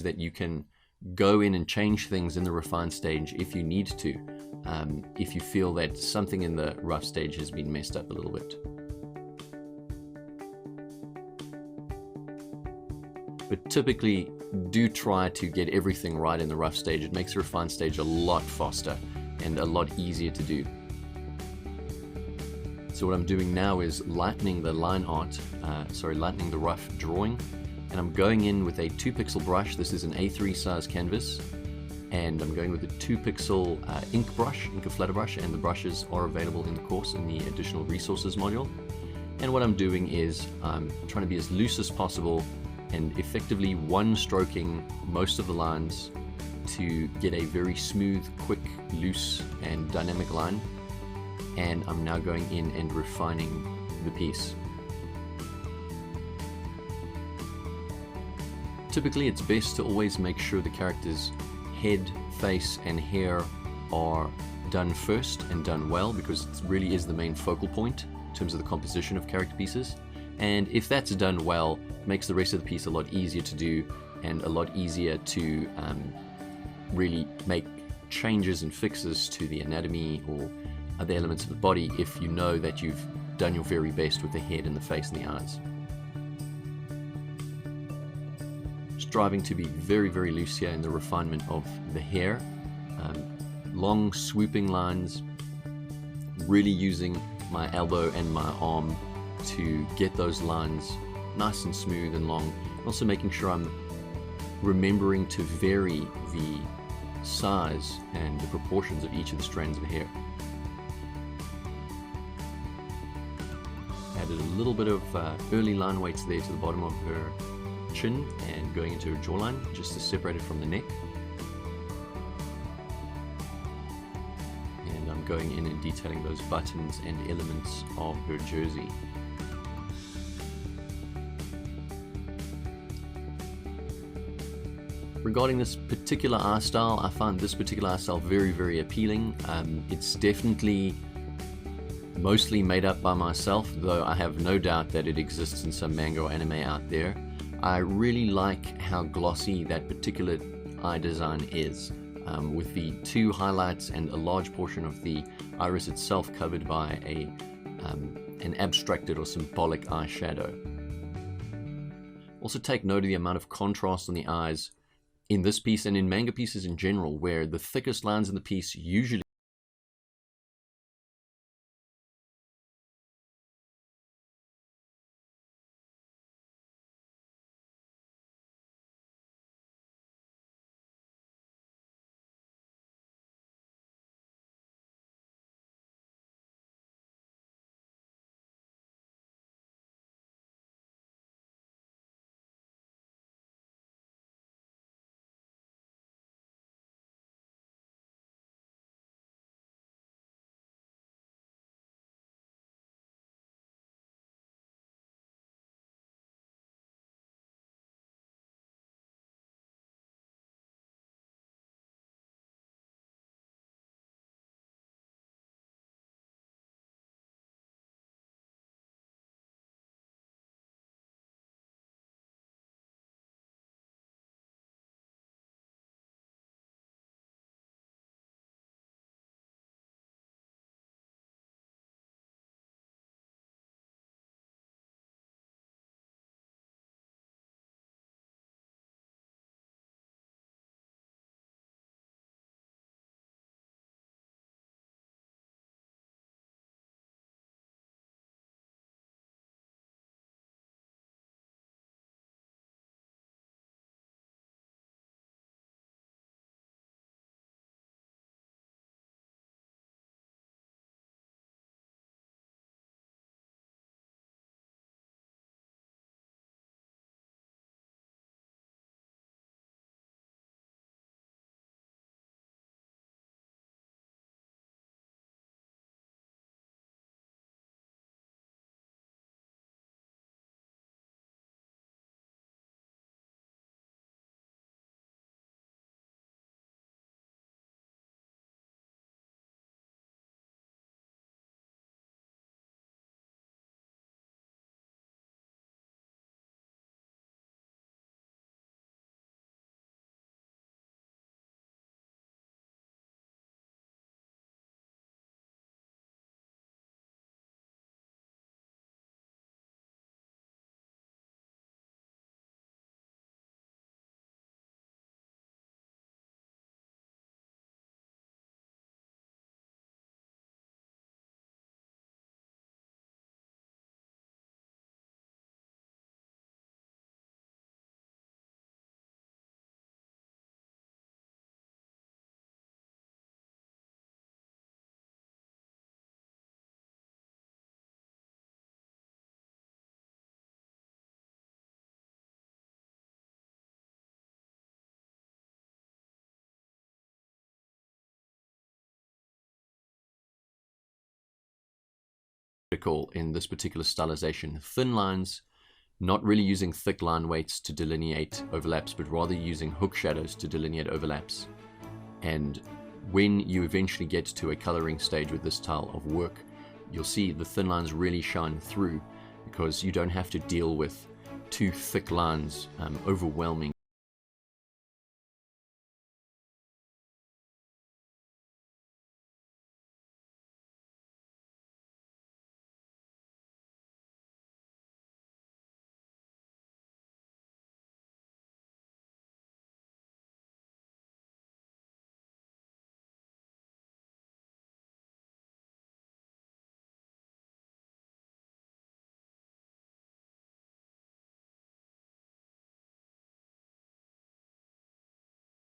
that you can go in and change things in the refine stage if you need to, if you feel that something in the rough stage has been messed up a little bit. But typically, do try to get everything right in the rough stage. It makes the refine stage a lot faster and a lot easier to do. So what I'm doing now is lightening the line art, lightening the rough drawing, and I'm going in with a 2-pixel brush. This is an A3 size canvas, and I'm going with a 2-pixel ink brush, ink and flutter brush, and the brushes are available in the course in the additional resources module. And what I'm doing is I'm trying to be as loose as possible and effectively one-stroking most of the lines to get a very smooth, quick, loose, and dynamic line. And I'm now going in and refining the piece. Typically, it's best to always make sure the character's head, face, and hair are done first and done well, because it really is the main focal point in terms of the composition of character pieces. And if that's done well, it makes the rest of the piece a lot easier to do and a lot easier to really make changes and fixes to the anatomy or other elements of the body if you know that you've done your very best with the head and the face and the eyes. Striving to be very, very loose here in the refinement of the hair. Long swooping lines, really using my elbow and my arm to get those lines nice and smooth and long. Also making sure I'm remembering to vary the size and the proportions of each of the strands of hair. Added a little bit of early line weights there to the bottom of her chin and going into her jawline just to separate it from the neck. And I'm going in and detailing those buttons and elements of her jersey. Regarding this particular art style, I find this particular art style very, very appealing. It's definitely mostly made up by myself, though I have no doubt that it exists in some manga or anime out there. I really like how glossy that particular eye design is, with the 2 highlights and a large portion of the iris itself covered by an abstracted or symbolic eyeshadow. Also take note of the amount of contrast on the eyes in this piece and in manga pieces in general, where the thickest lines in the piece usually in this particular stylization. Thin lines, not really using thick line weights to delineate overlaps, but rather using hook shadows to delineate overlaps. And when you eventually get to a coloring stage with this style of work, you'll see the thin lines really shine through, because you don't have to deal with too thick lines overwhelming